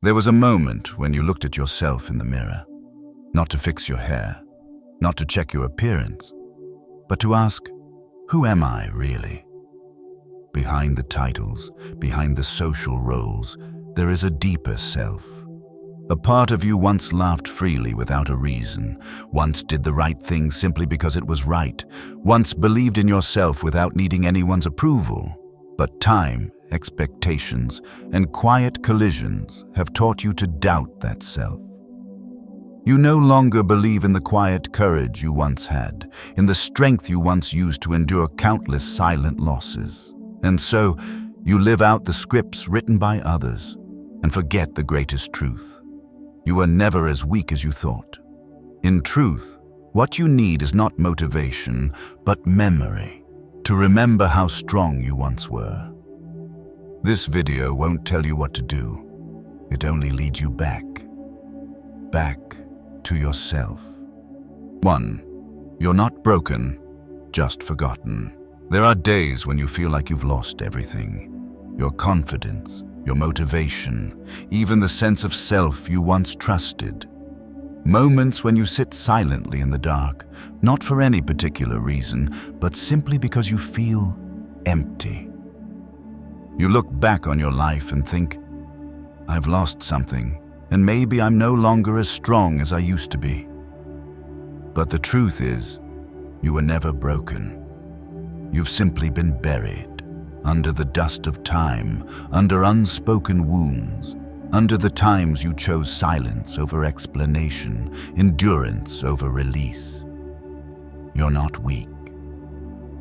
There was a moment when you looked at yourself in the mirror, not to fix your hair, not to check your appearance, but to ask, who am I really? Behind the titles, behind the social roles, there is a deeper self. A part of you once laughed freely without a reason, once did the right thing simply because it was right, once believed in yourself without needing anyone's approval. But time, expectations, and quiet collisions have taught you to doubt that self. You no longer believe in the quiet courage you once had, in the strength you once used to endure countless silent losses. And so, you live out the scripts written by others and forget the greatest truth. You are never as weak as you thought. In truth, what you need is not motivation, but memory, to remember how strong you once were. This video won't tell you what to do. It only leads you back to yourself. 1. You're not broken, just forgotten. There are days when you feel like you've lost everything. Your confidence, your motivation, even the sense of self you once trusted. Moments when you sit silently in the dark, not for any particular reason, but simply because you feel empty. You look back on your life and think, I've lost something, and maybe I'm no longer as strong as I used to be. But the truth is, you were never broken. You've simply been buried. Under the dust of time, under unspoken wounds, under the times you chose silence over explanation, endurance over release. You're not weak.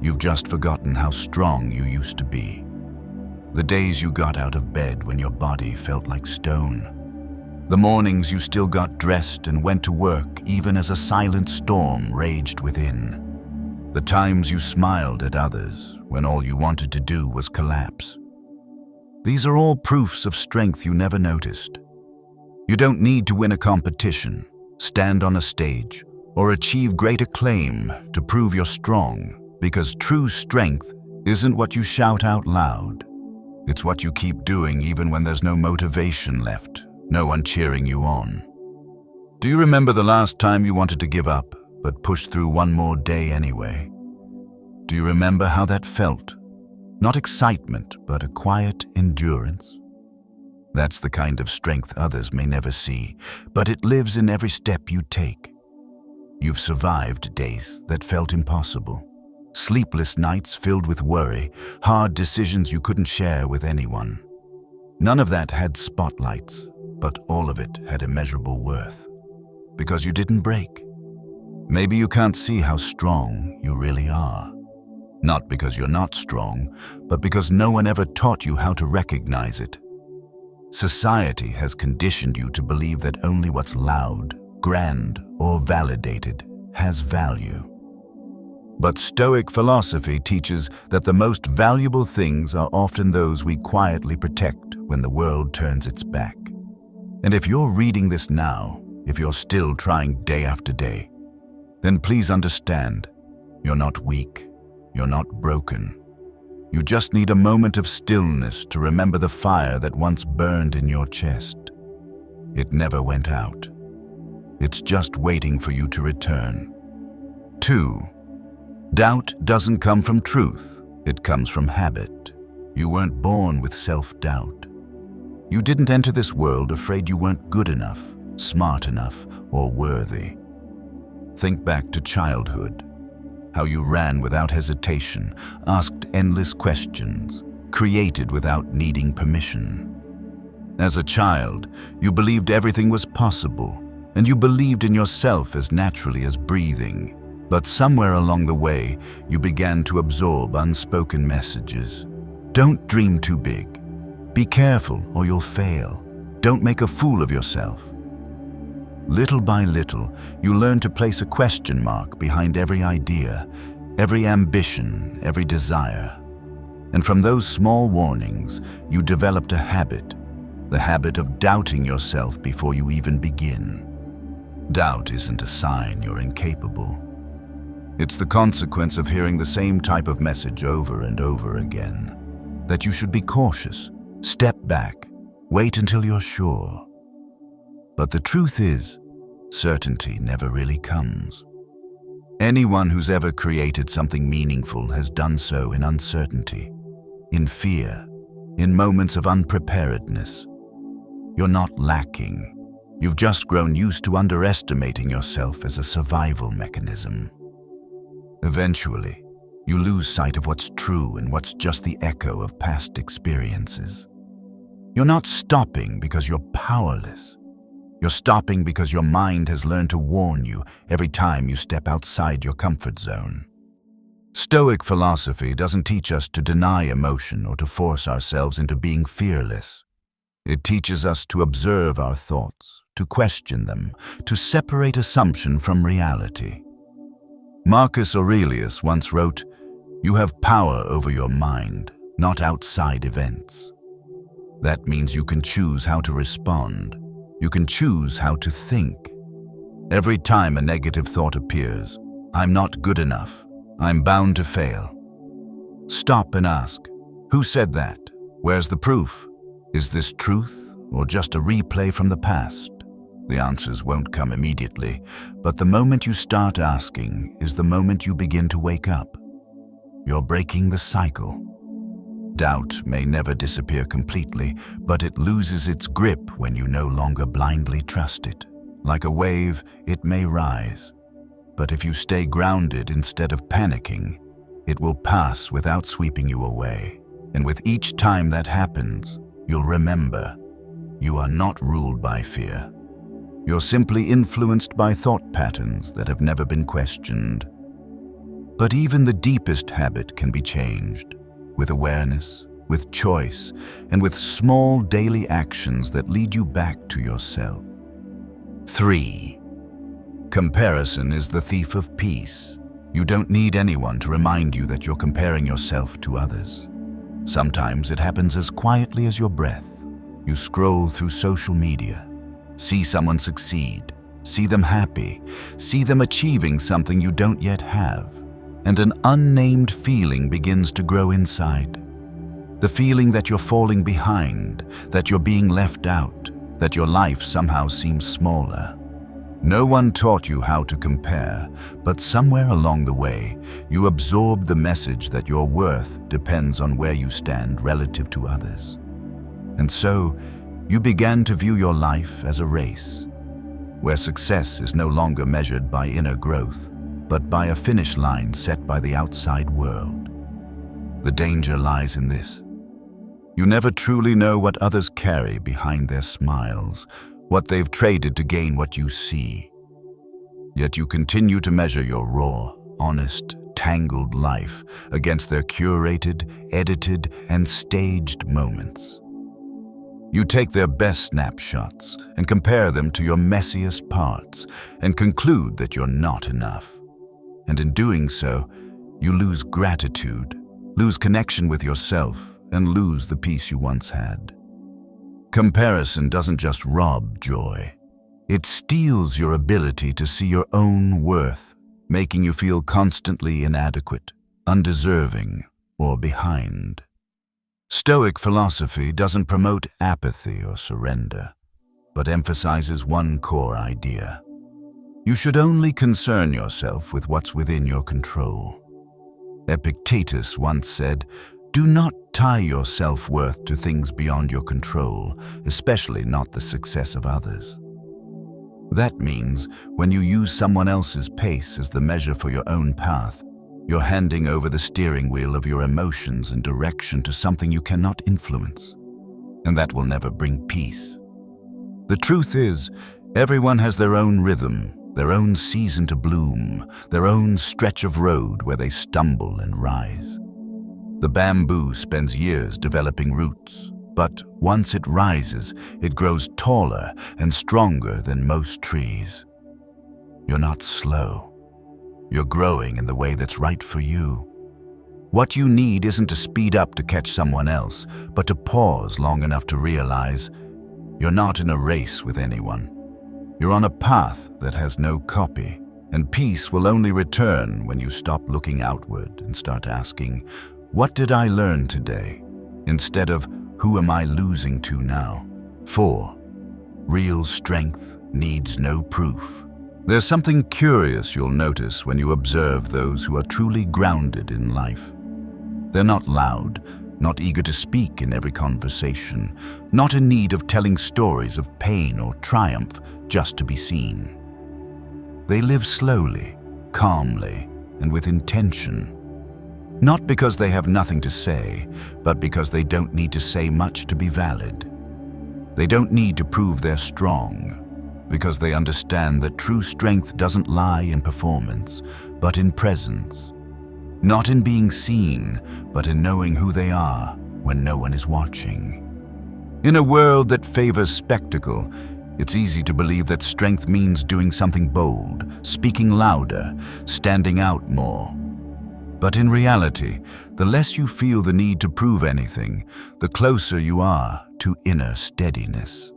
You've just forgotten how strong you used to be. The days you got out of bed when your body felt like stone. The mornings you still got dressed and went to work even as a silent storm raged within. The times you smiled at others when all you wanted to do was collapse. These are all proofs of strength you never noticed. You don't need to win a competition, stand on a stage, or achieve great acclaim to prove you're strong, because true strength isn't what you shout out loud. It's what you keep doing even when there's no motivation left, no one cheering you on. Do you remember the last time you wanted to give up, but pushed through one more day anyway? Do you remember how that felt? Not excitement, but a quiet endurance. That's the kind of strength others may never see, but it lives in every step you take. You've survived days that felt impossible. Sleepless nights filled with worry, hard decisions you couldn't share with anyone. None of that had spotlights, but all of it had immeasurable worth. Because you didn't break. Maybe you can't see how strong you really are. Not because you're not strong, but because no one ever taught you how to recognize it. Society has conditioned you to believe that only what's loud, grand, or validated has value. But Stoic philosophy teaches that the most valuable things are often those we quietly protect when the world turns its back. And if you're reading this now, if you're still trying day after day, then please understand, you're not weak. You're not broken. You just need a moment of stillness to remember the fire that once burned in your chest. It never went out. It's just waiting for you to return. 2. Doubt doesn't come from truth. It comes from habit. You weren't born with self-doubt. You didn't enter this world afraid you weren't good enough, smart enough, or worthy. Think back to childhood. How you ran without hesitation, asked endless questions, created without needing permission. As a child, you believed everything was possible, and you believed in yourself as naturally as breathing. But somewhere along the way, you began to absorb unspoken messages. Don't dream too big. Be careful or you'll fail. Don't make a fool of yourself. Little by little, you learn to place a question mark behind every idea, every ambition, every desire. And from those small warnings, you developed a habit, the habit of doubting yourself before you even begin. Doubt isn't a sign you're incapable. It's the consequence of hearing the same type of message over and over again, that you should be cautious, step back, wait until you're sure. But the truth is, certainty never really comes. Anyone who's ever created something meaningful has done so in uncertainty, in fear, in moments of unpreparedness. You're not lacking. You've just grown used to underestimating yourself as a survival mechanism. Eventually, you lose sight of what's true and what's just the echo of past experiences. You're not stopping because you're powerless. You're stopping because your mind has learned to warn you every time you step outside your comfort zone. Stoic philosophy doesn't teach us to deny emotion or to force ourselves into being fearless. It teaches us to observe our thoughts, to question them, to separate assumption from reality. Marcus Aurelius once wrote, "You have power over your mind, not outside events." That means you can choose how to respond. You can choose how to think. Every time a negative thought appears, "I'm not good enough. I'm bound to fail." Stop and ask, who said that? Where's the proof? Is this truth or just a replay from the past? The answers won't come immediately, but the moment you start asking is the moment you begin to wake up. You're breaking the cycle. Doubt may never disappear completely, but it loses its grip when you no longer blindly trust it. Like a wave, it may rise, but if you stay grounded instead of panicking, it will pass without sweeping you away. And with each time that happens, you'll remember, you are not ruled by fear. You're simply influenced by thought patterns that have never been questioned. But even the deepest habit can be changed, with awareness, with choice, and with small daily actions that lead you back to yourself. 3. Comparison is the thief of peace. You don't need anyone to remind you that you're comparing yourself to others. Sometimes it happens as quietly as your breath. You scroll through social media, see someone succeed, see them happy, see them achieving something you don't yet have, and an unnamed feeling begins to grow inside. The feeling that you're falling behind, that you're being left out, that your life somehow seems smaller. No one taught you how to compare, but somewhere along the way, you absorbed the message that your worth depends on where you stand relative to others. And so, you began to view your life as a race, where success is no longer measured by inner growth, but by a finish line set by the outside world. The danger lies in this. You never truly know what others carry behind their smiles, what they've traded to gain what you see. Yet you continue to measure your raw, honest, tangled life against their curated, edited, and staged moments. You take their best snapshots and compare them to your messiest parts and conclude that you're not enough. And in doing so, you lose gratitude, lose connection with yourself, and lose the peace you once had. Comparison doesn't just rob joy. It steals your ability to see your own worth, making you feel constantly inadequate, undeserving, or behind. Stoic philosophy doesn't promote apathy or surrender, but emphasizes one core idea. You should only concern yourself with what's within your control. Epictetus once said, "Do not tie your self-worth to things beyond your control, especially not the success of others." That means when you use someone else's pace as the measure for your own path, you're handing over the steering wheel of your emotions and direction to something you cannot influence, and that will never bring peace. The truth is, everyone has their own rhythm, their own season to bloom, their own stretch of road where they stumble and rise. The bamboo spends years developing roots, but once it rises, it grows taller and stronger than most trees. You're not slow. You're growing in the way that's right for you. What you need isn't to speed up to catch someone else, but to pause long enough to realize you're not in a race with anyone. You're on a path that has no copy, and peace will only return when you stop looking outward and start asking, "What did I learn today?" instead of, "Who am I losing to now?" 4. Real strength needs no proof. There's something curious you'll notice when you observe those who are truly grounded in life. They're not loud, not eager to speak in every conversation, not in need of telling stories of pain or triumph just to be seen. They live slowly, calmly, and with intention. Not because they have nothing to say, but because they don't need to say much to be valid. They don't need to prove they're strong, because they understand that true strength doesn't lie in performance, but in presence. Not in being seen, but in knowing who they are when no one is watching. In a world that favors spectacle, it's easy to believe that strength means doing something bold, speaking louder, standing out more. But in reality, the less you feel the need to prove anything, the closer you are to inner steadiness.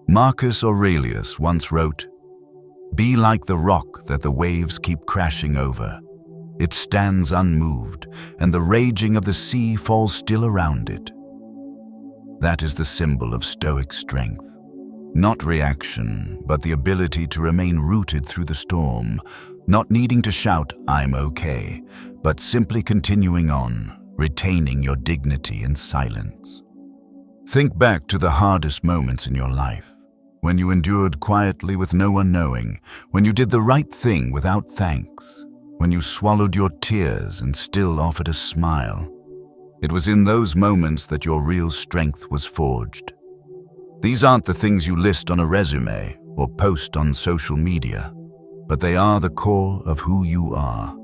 Marcus Aurelius once wrote, "Be like the rock that the waves keep crashing over. It stands unmoved, and the raging of the sea falls still around it." That is the symbol of Stoic strength. Not reaction, but the ability to remain rooted through the storm, not needing to shout, "I'm okay," but simply continuing on, retaining your dignity in silence. Think back to the hardest moments in your life, when you endured quietly with no one knowing, when you did the right thing without thanks, when you swallowed your tears and still offered a smile. It was in those moments that your real strength was forged. These aren't the things you list on a resume or post on social media, but they are the core of who you are.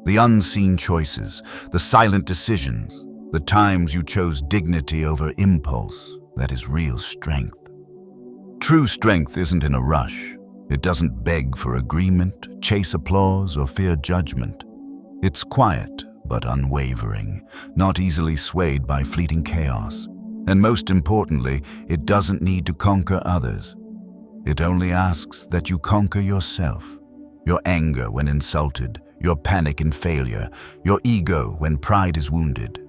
The unseen choices, the silent decisions, the times you chose dignity over impulse, that is real strength. True strength isn't in a rush. It doesn't beg for agreement, chase applause, or fear judgment. It's quiet but unwavering, not easily swayed by fleeting chaos. And most importantly, it doesn't need to conquer others. It only asks that you conquer yourself. Your anger when insulted, your panic in failure, your ego when pride is wounded.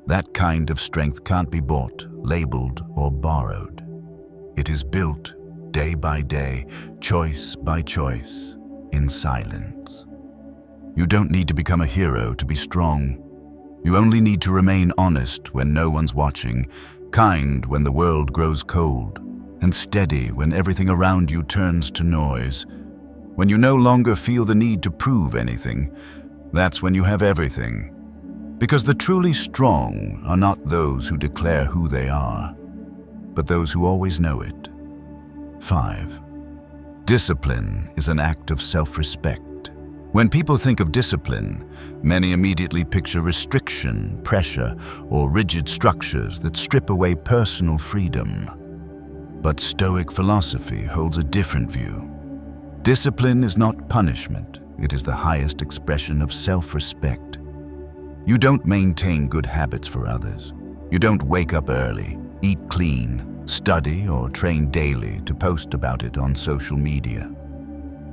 That kind of strength can't be bought, labeled, or borrowed. It is built day by day, choice by choice, in silence. You don't need to become a hero to be strong. You only need to remain honest when no one's watching, kind when the world grows cold, and steady when everything around you turns to noise. When you no longer feel the need to prove anything, that's when you have everything. Because the truly strong are not those who declare who they are, but those who always know it. 5. Discipline is an act of self-respect. When people think of discipline, many immediately picture restriction, pressure, or rigid structures that strip away personal freedom. But Stoic philosophy holds a different view. Discipline is not punishment, it is the highest expression of self-respect. You don't maintain good habits for others. You don't wake up early, eat clean, study, or train daily to post about it on social media.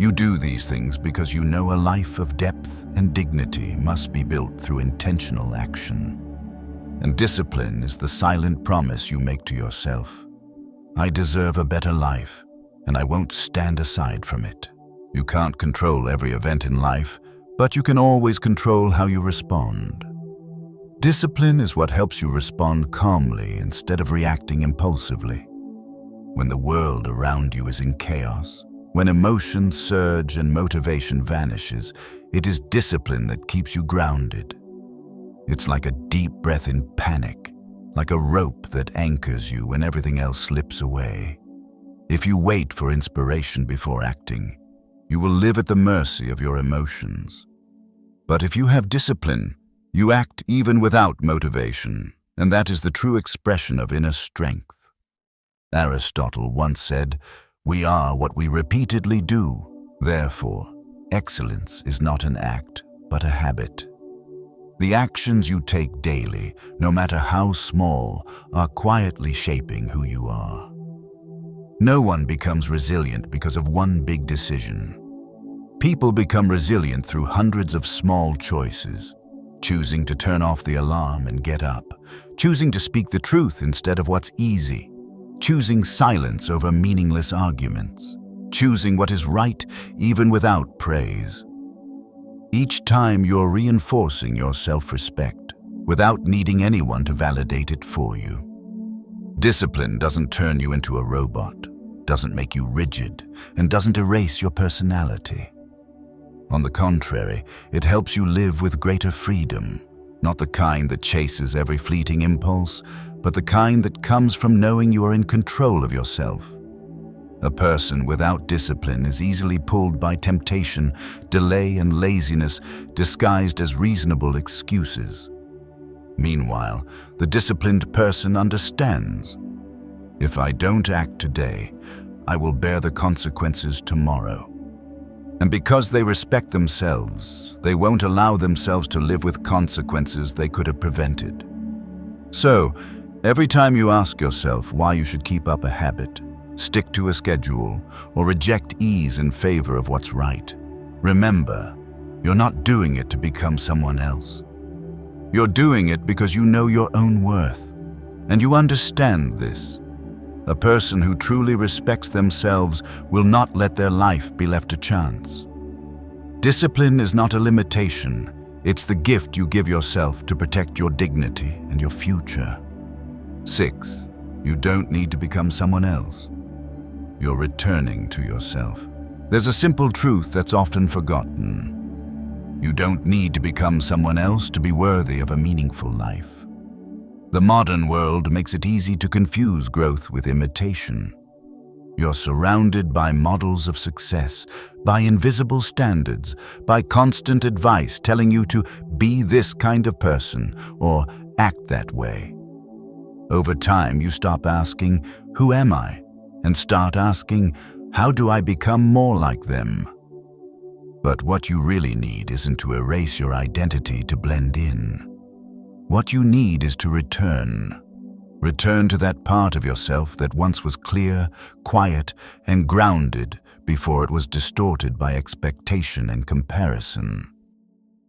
You do these things because you know a life of depth and dignity must be built through intentional action. And discipline is the silent promise you make to yourself. I deserve a better life, and I won't stand aside from it. You can't control every event in life, but you can always control how you respond. Discipline is what helps you respond calmly instead of reacting impulsively. When the world around you is in chaos, when emotions surge and motivation vanishes, it is discipline that keeps you grounded. It's like a deep breath in panic, like a rope that anchors you when everything else slips away. If you wait for inspiration before acting, you will live at the mercy of your emotions. But if you have discipline, you act even without motivation, and that is the true expression of inner strength. Aristotle once said, "We are what we repeatedly do. Therefore, excellence is not an act, but a habit." The actions you take daily, no matter how small, are quietly shaping who you are. No one becomes resilient because of one big decision. People become resilient through hundreds of small choices. Choosing to turn off the alarm and get up. Choosing to speak the truth instead of what's easy. choosing silence over meaningless arguments, choosing what is right even without praise. Each time you're reinforcing your self-respect without needing anyone to validate it for you. Discipline doesn't turn you into a robot, doesn't make you rigid, and doesn't erase your personality. On the contrary, it helps you live with greater freedom, not the kind that chases every fleeting impulse, but the kind that comes from knowing you are in control of yourself. A person without discipline is easily pulled by temptation, delay, and laziness disguised as reasonable excuses. Meanwhile, the disciplined person understands. If I don't act today, I will bear the consequences tomorrow. And because they respect themselves, they won't allow themselves to live with consequences they could have prevented. So, every time you ask yourself why you should keep up a habit, stick to a schedule, or reject ease in favor of what's right, remember, you're not doing it to become someone else. You're doing it because you know your own worth, and you understand this. A person who truly respects themselves will not let their life be left to chance. Discipline is not a limitation, it's the gift you give yourself to protect your dignity and your future. 6. You don't need to become someone else. You're returning to yourself. There's a simple truth that's often forgotten. You don't need to become someone else to be worthy of a meaningful life. The modern world makes it easy to confuse growth with imitation. You're surrounded by models of success, by invisible standards, by constant advice telling you to be this kind of person or act that way. Over time, you stop asking, "Who am I?" and start asking, "How do I become more like them?" But what you really need isn't to erase your identity to blend in. What you need is to return. Return to that part of yourself that once was clear, quiet, and grounded before it was distorted by expectation and comparison.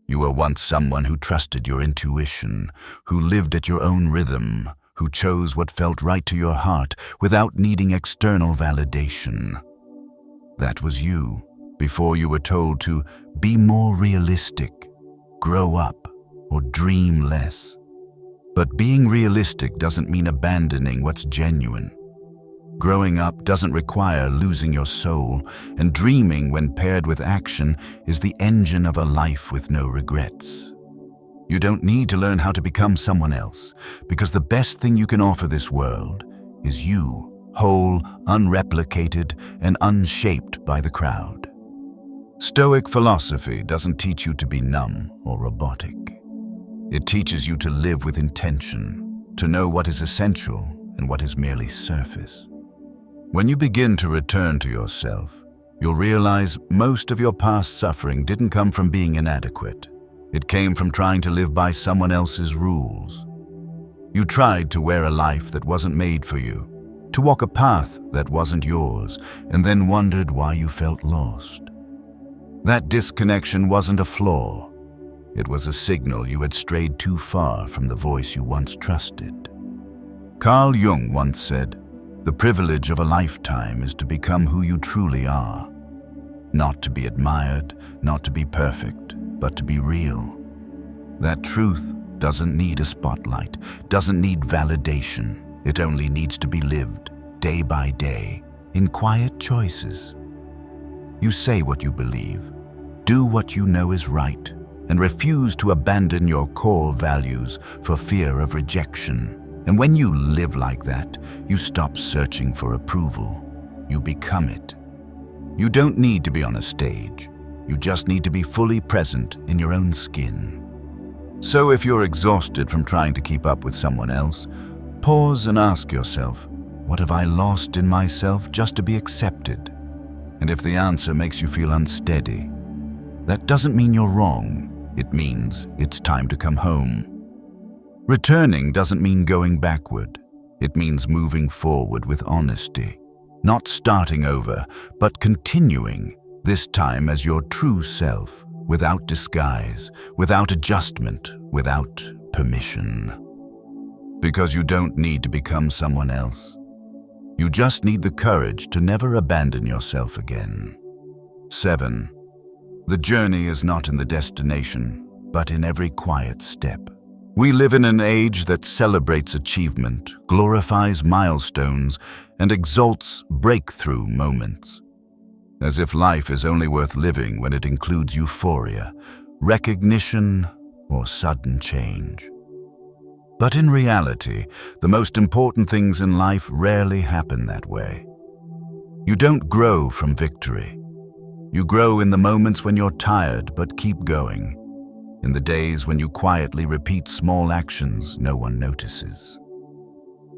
You were once someone who trusted your intuition, who lived at your own rhythm, who chose what felt right to your heart without needing external validation. That was you, before you were told to be more realistic, grow up, or dream less. But being realistic doesn't mean abandoning what's genuine. Growing up doesn't require losing your soul, and dreaming, when paired with action, is the engine of a life with no regrets. You don't need to learn how to become someone else, because the best thing you can offer this world is you, whole, unreplicated, and unshaped by the crowd. Stoic philosophy doesn't teach you to be numb or robotic. It teaches you to live with intention, to know what is essential and what is merely surface. When you begin to return to yourself, you'll realize most of your past suffering didn't come from being inadequate. It came from trying to live by someone else's rules. You tried to wear a life that wasn't made for you, to walk a path that wasn't yours, and then wondered why you felt lost. That disconnection wasn't a flaw. It was a signal you had strayed too far from the voice you once trusted. Carl Jung once said, "The privilege of a lifetime is to become who you truly are. Not to be admired, not to be perfect, but to be real." That truth doesn't need a spotlight, doesn't need validation. It only needs to be lived, day by day, in quiet choices. You say what you believe, do what you know is right, and refuse to abandon your core values for fear of rejection. And when you live like that, you stop searching for approval. You become it. You don't need to be on a stage. You just need to be fully present in your own skin. So if you're exhausted from trying to keep up with someone else, pause and ask yourself, what have I lost in myself just to be accepted? And if the answer makes you feel unsteady, that doesn't mean you're wrong. It means it's time to come home. Returning doesn't mean going backward. It means moving forward with honesty. Not starting over, but continuing, this time as your true self, without disguise, without adjustment, without permission. Because you don't need to become someone else. You just need the courage to never abandon yourself again. 7. The journey is not in the destination, but in every quiet step. We live in an age that celebrates achievement, glorifies milestones, and exalts breakthrough moments. As if life is only worth living when it includes euphoria, recognition, or sudden change. But in reality, the most important things in life rarely happen that way. You don't grow from victory. You grow in the moments when you're tired but keep going, in the days when you quietly repeat small actions no one notices.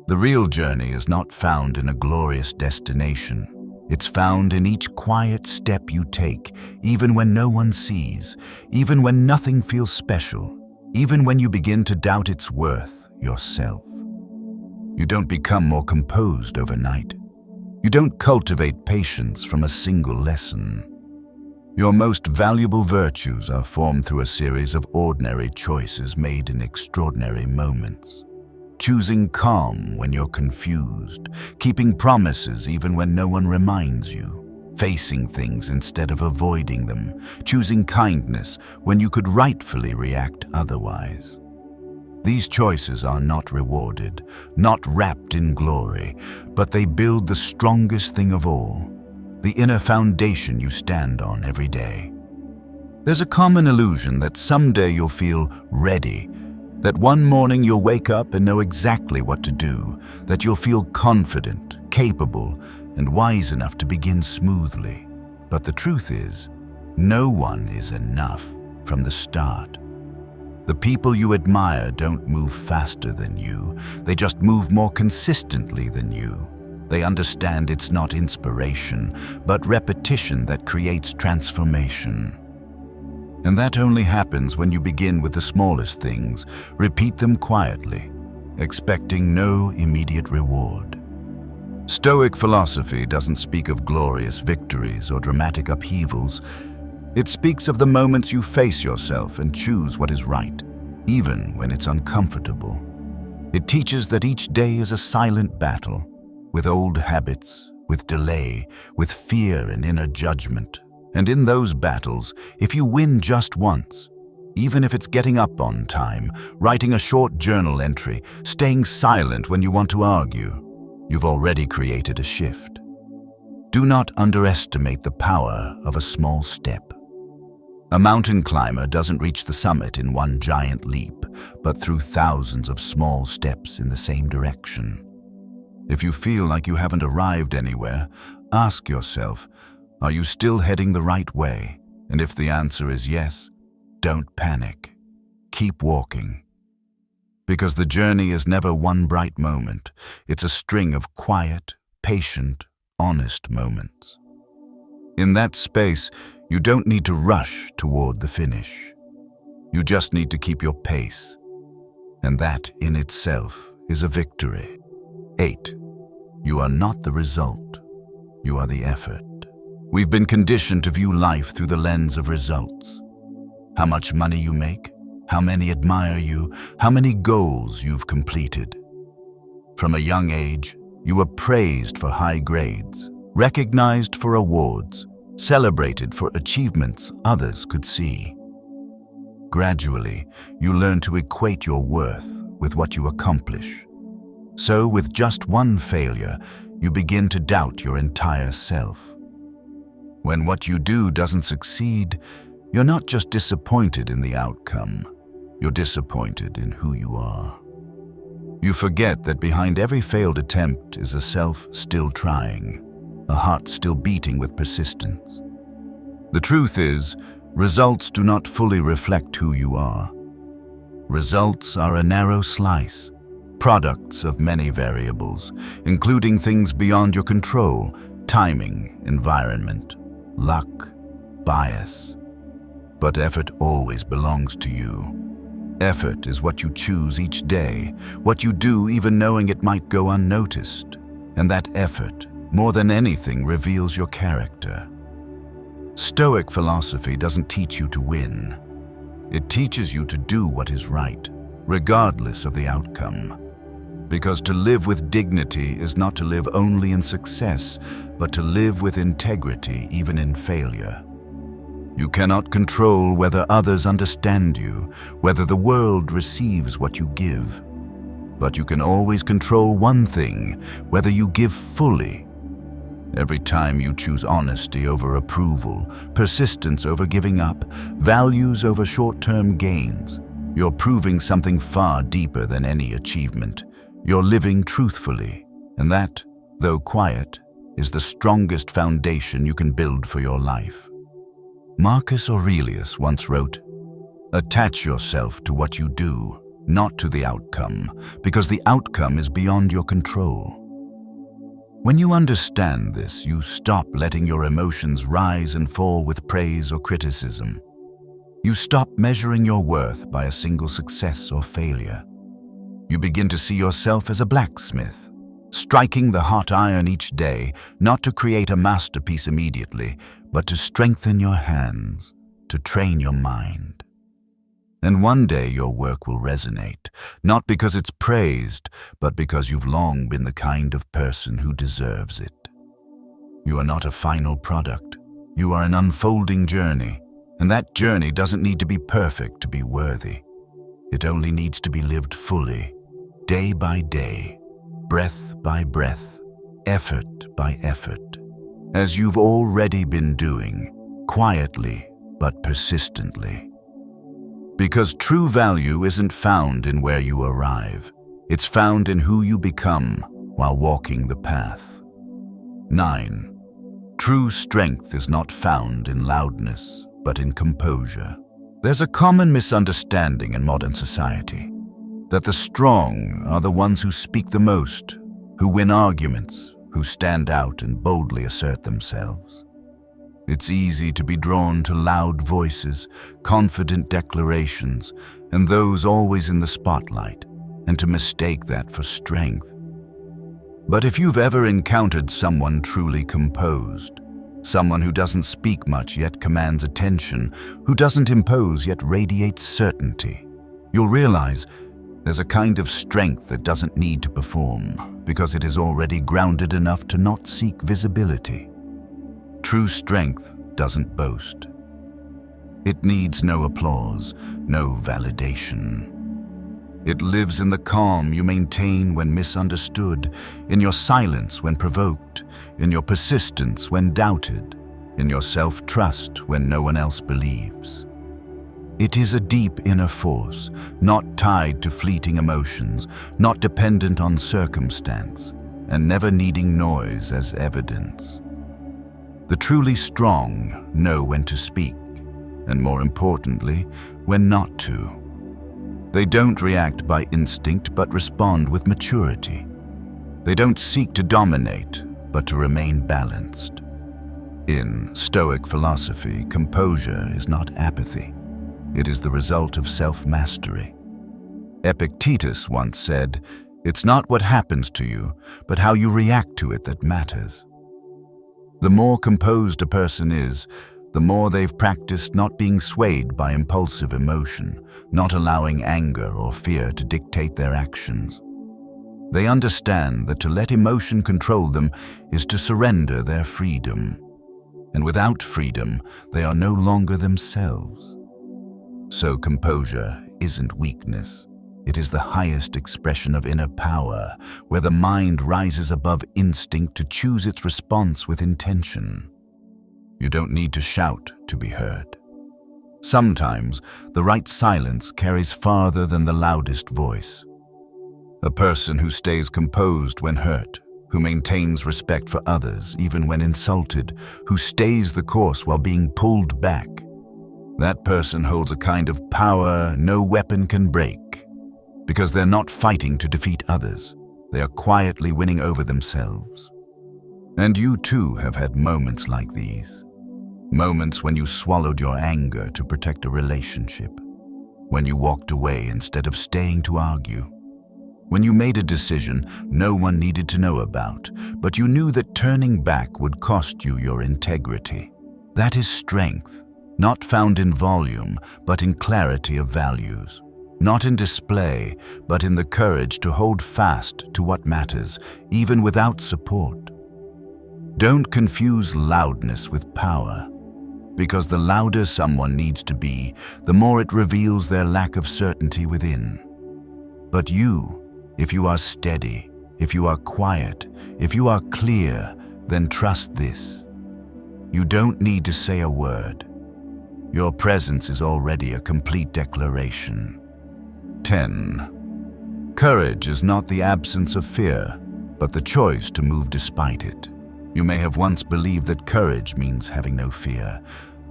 The real journey is not found in a glorious destination. It's found in each quiet step you take, even when no one sees, even when nothing feels special, even when you begin to doubt its worth yourself. You don't become more composed overnight. You don't cultivate patience from a single lesson. Your most valuable virtues are formed through a series of ordinary choices made in extraordinary moments. Choosing calm when you're confused, keeping promises even when no one reminds you, facing things instead of avoiding them, choosing kindness when you could rightfully react otherwise. These choices are not rewarded, not wrapped in glory, but they build the strongest thing of all, the inner foundation you stand on every day. There's a common illusion that someday you'll feel ready, that one morning you'll wake up and know exactly what to do, that you'll feel confident, capable, and wise enough to begin smoothly. But the truth is, no one is enough from the start. The people you admire don't move faster than you, they just move more consistently than you. They understand it's not inspiration, but repetition that creates transformation. And that only happens when you begin with the smallest things, repeat them quietly, expecting no immediate reward. Stoic philosophy doesn't speak of glorious victories or dramatic upheavals. It speaks of the moments you face yourself and choose what is right, even when it's uncomfortable. It teaches that each day is a silent battle, with old habits, with delay, with fear and inner judgment. And in those battles, if you win just once, even if it's getting up on time, writing a short journal entry, staying silent when you want to argue, you've already created a shift. Do not underestimate the power of a small step. A mountain climber doesn't reach the summit in one giant leap, but through thousands of small steps in the same direction. If you feel like you haven't arrived anywhere, ask yourself, are you still heading the right way? And if the answer is yes, don't panic. Keep walking. Because the journey is never one bright moment. It's a string of quiet, patient, honest moments. In that space, you don't need to rush toward the finish. You just need to keep your pace. And that in itself is a victory. 8. You are not the result. You are the effort. We've been conditioned to view life through the lens of results. How much money you make, how many admire you, how many goals you've completed. From a young age, you were praised for high grades, recognized for awards, celebrated for achievements others could see. Gradually, you learn to equate your worth with what you accomplish. So, with just one failure, you begin to doubt your entire self. When what you do doesn't succeed, you're not just disappointed in the outcome, you're disappointed in who you are. You forget that behind every failed attempt is a self still trying, a heart still beating with persistence. The truth is, results do not fully reflect who you are. Results are a narrow slice, products of many variables, including things beyond your control, timing, environment, luck, bias. But effort always belongs to you. Effort is what you choose each day, what you do even knowing it might go unnoticed. And that effort, more than anything, reveals your character. Stoic philosophy doesn't teach you to win. It teaches you to do what is right, regardless of the outcome. Because to live with dignity is not to live only in success, but to live with integrity even in failure. You cannot control whether others understand you, whether the world receives what you give. But you can always control one thing, whether you give fully. Every time you choose honesty over approval, persistence over giving up, values over short-term gains, you're proving something far deeper than any achievement. You're living truthfully, and that, though quiet, is the strongest foundation you can build for your life. Marcus Aurelius once wrote, "Attach yourself to what you do, not to the outcome, because the outcome is beyond your control." When you understand this, you stop letting your emotions rise and fall with praise or criticism. You stop measuring your worth by a single success or failure. You begin to see yourself as a blacksmith, striking the hot iron each day, not to create a masterpiece immediately, but to strengthen your hands, to train your mind. And one day your work will resonate, not because it's praised, but because you've long been the kind of person who deserves it. You are not a final product. You are an unfolding journey, and that journey doesn't need to be perfect to be worthy. It only needs to be lived fully, day by day, breath by breath, effort by effort, as you've already been doing, quietly but persistently. Because true value isn't found in where you arrive. It's found in who you become while walking the path. 9. True strength is not found in loudness, but in composure. There's a common misunderstanding in modern society, that the strong are the ones who speak the most, who win arguments, who stand out and boldly assert themselves. It's easy to be drawn to loud voices, confident declarations, and those always in the spotlight, and to mistake that for strength. But if you've ever encountered someone truly composed, someone who doesn't speak much yet commands attention, who doesn't impose yet radiates certainty, you'll realize there's a kind of strength that doesn't need to perform, because it is already grounded enough to not seek visibility. True strength doesn't boast. It needs no applause, no validation. It lives in the calm you maintain when misunderstood, in your silence when provoked, in your persistence when doubted, in your self-trust when no one else believes. It is a deep inner force, not tied to fleeting emotions, not dependent on circumstance, and never needing noise as evidence. The truly strong know when to speak, and more importantly, when not to. They don't react by instinct but respond with maturity. They don't seek to dominate, but to remain balanced. In Stoic philosophy, composure is not apathy. It is the result of self-mastery. Epictetus once said, "It's not what happens to you, but how you react to it that matters." The more composed a person is, the more they've practiced not being swayed by impulsive emotion, not allowing anger or fear to dictate their actions. They understand that to let emotion control them is to surrender their freedom. And without freedom, they are no longer themselves. So composure isn't weakness. It is the highest expression of inner power, where the mind rises above instinct to choose its response with intention. You don't need to shout to be heard. Sometimes, the right silence carries farther than the loudest voice. A person who stays composed when hurt, who maintains respect for others even when insulted, who stays the course while being pulled back, that person holds a kind of power no weapon can break. Because they're not fighting to defeat others, they are quietly winning over themselves. And you too have had moments like these. Moments when you swallowed your anger to protect a relationship. When you walked away instead of staying to argue. When you made a decision no one needed to know about, but you knew that turning back would cost you your integrity. That is strength, not found in volume, but in clarity of values. not in display, but in the courage to hold fast to what matters, even without support. Don't confuse loudness with power, because the louder someone needs to be, the more it reveals their lack of certainty within. But you, if you are steady, if you are quiet, if you are clear, then trust this. You don't need to say a word. Your presence is already a complete declaration. 10. Courage is not the absence of fear, but the choice to move despite it. You may have once believed that courage means having no fear,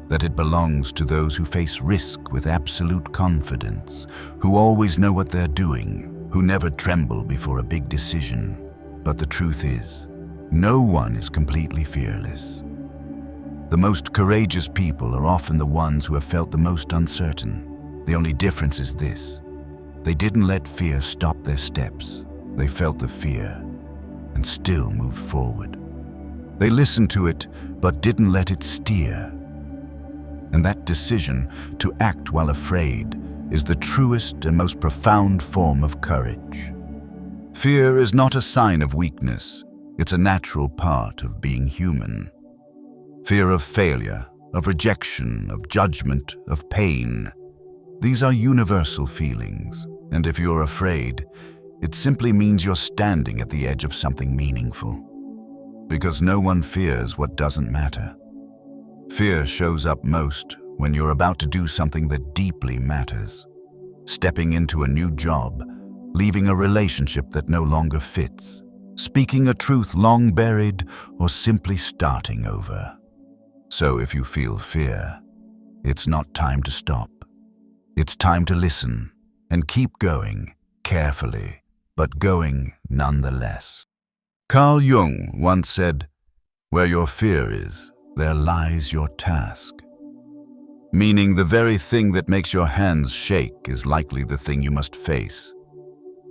that it belongs to those who face risk with absolute confidence, who always know what they're doing, who never tremble before a big decision. But the truth is, no one is completely fearless. The most courageous people are often the ones who have felt the most uncertain. The only difference is this: they didn't let fear stop their steps. They felt the fear and still moved forward. They listened to it, but didn't let it steer. And that decision to act while afraid is the truest and most profound form of courage. Fear is not a sign of weakness. It's a natural part of being human. Fear of failure, of rejection, of judgment, of pain. These are universal feelings, and if you're afraid, it simply means you're standing at the edge of something meaningful. Because no one fears what doesn't matter. Fear shows up most when you're about to do something that deeply matters. Stepping into a new job, leaving a relationship that no longer fits, speaking a truth long buried, or simply starting over. So if you feel fear, it's not time to stop. It's time to listen and keep going, carefully, but going nonetheless. Carl Jung once said, "Where your fear is, there lies your task." Meaning the very thing that makes your hands shake is likely the thing you must face.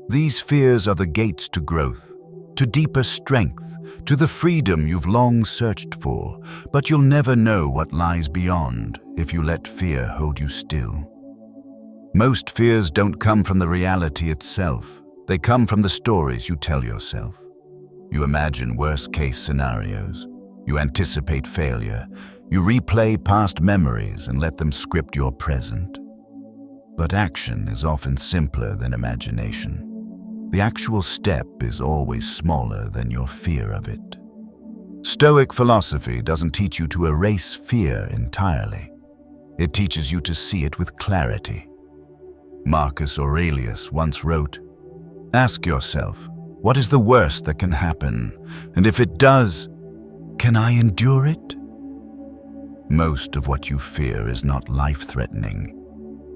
These fears are the gates to growth, to deeper strength, to the freedom you've long searched for, but you'll never know what lies beyond if you let fear hold you still. Most fears don't come from the reality itself. They come from the stories you tell yourself. You imagine worst-case scenarios. You anticipate failure. You replay past memories and let them script your present. But action is often simpler than imagination. The actual step is always smaller than your fear of it. Stoic philosophy doesn't teach you to erase fear entirely. It teaches you to see it with clarity. Marcus Aurelius once wrote, "Ask yourself, what is the worst that can happen? And if it does, can I endure it?" Most of what you fear is not life-threatening.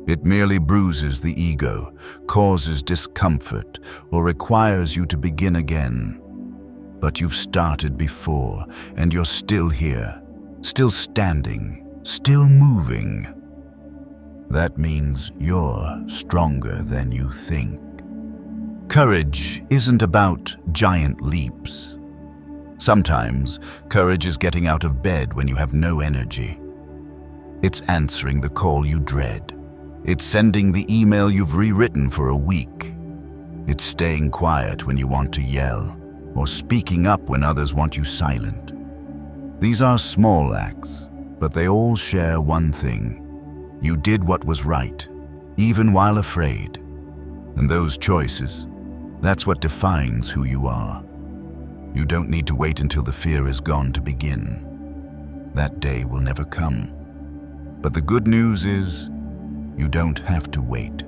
It merely bruises the ego, causes discomfort, or requires you to begin again. But you've started before, and you're still here, still standing, still moving. That means you're stronger than you think. Courage isn't about giant leaps. Sometimes, courage is getting out of bed when you have no energy. It's answering the call you dread. It's sending the email you've rewritten for a week. It's staying quiet when you want to yell, or speaking up when others want you silent. These are small acts, but they all share one thing. You did what was right, even while afraid. And those choices, that's what defines who you are. You don't need to wait until the fear is gone to begin. That day will never come. But the good news is, you don't have to wait.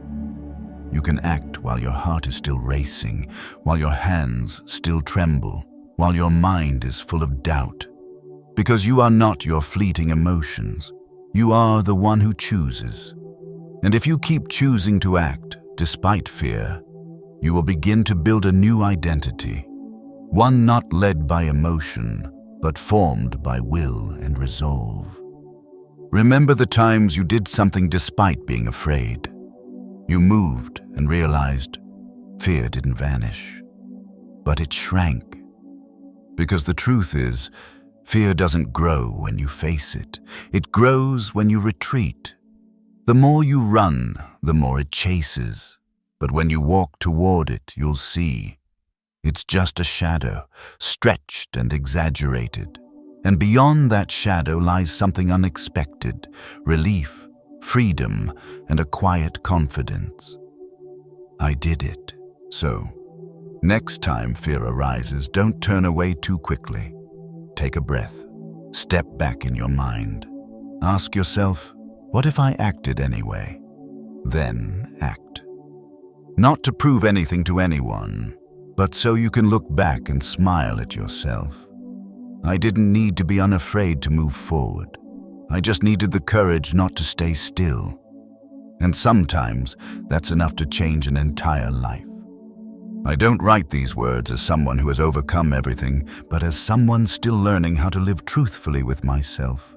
You can act while your heart is still racing, while your hands still tremble, while your mind is full of doubt. Because you are not your fleeting emotions. You are the one who chooses. And if you keep choosing to act despite fear, you will begin to build a new identity. One not led by emotion, but formed by will and resolve. Remember the times you did something despite being afraid. You moved and realized fear didn't vanish, but it shrank. Because the truth is, fear doesn't grow when you face it. It grows when you retreat. The more you run, the more it chases. But when you walk toward it, you'll see. It's just a shadow, stretched and exaggerated. And beyond that shadow lies something unexpected, relief, freedom, and a quiet confidence. I did it. So, next time fear arises, don't turn away too quickly. Take a breath. Step back in your mind. Ask yourself, what if I acted anyway? Then act. Not to prove anything to anyone, but so you can look back and smile at yourself. I didn't need to be unafraid to move forward. I just needed the courage not to stay still. And sometimes that's enough to change an entire life. I don't write these words as someone who has overcome everything, but as someone still learning how to live truthfully with myself.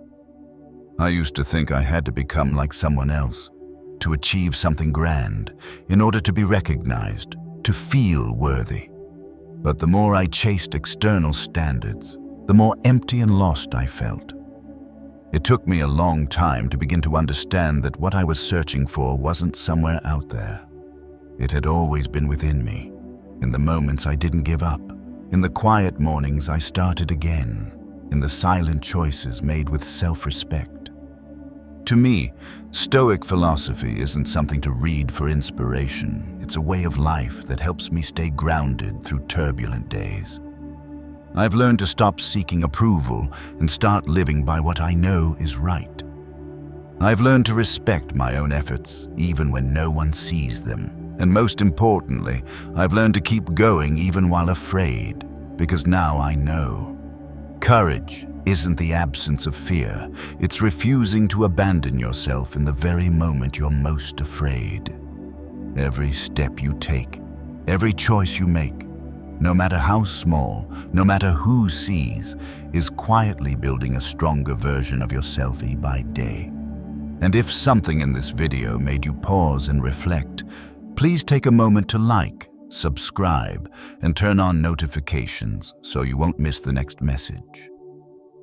I used to think I had to become like someone else, to achieve something grand, in order to be recognized, to feel worthy. But the more I chased external standards, the more empty and lost I felt. It took me a long time to begin to understand that what I was searching for wasn't somewhere out there. It had always been within me, in the moments I didn't give up, in the quiet mornings I started again, in the silent choices made with self-respect. To me, Stoic philosophy isn't something to read for inspiration. It's a way of life that helps me stay grounded through turbulent days. I've learned to stop seeking approval and start living by what I know is right. I've learned to respect my own efforts, even when no one sees them. And most importantly, I've learned to keep going even while afraid, because now I know. Courage isn't the absence of fear. It's refusing to abandon yourself in the very moment you're most afraid. Every step you take, every choice you make, no matter how small, no matter who sees, is quietly building a stronger version of yourself day by day. And if something in this video made you pause and reflect, please take a moment to like, subscribe, and turn on notifications so you won't miss the next message.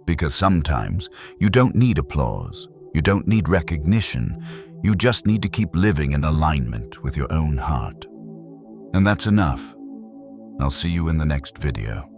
Because sometimes you don't need applause, you don't need recognition, you just need to keep living in alignment with your own heart. And that's enough. I'll see you in the next video.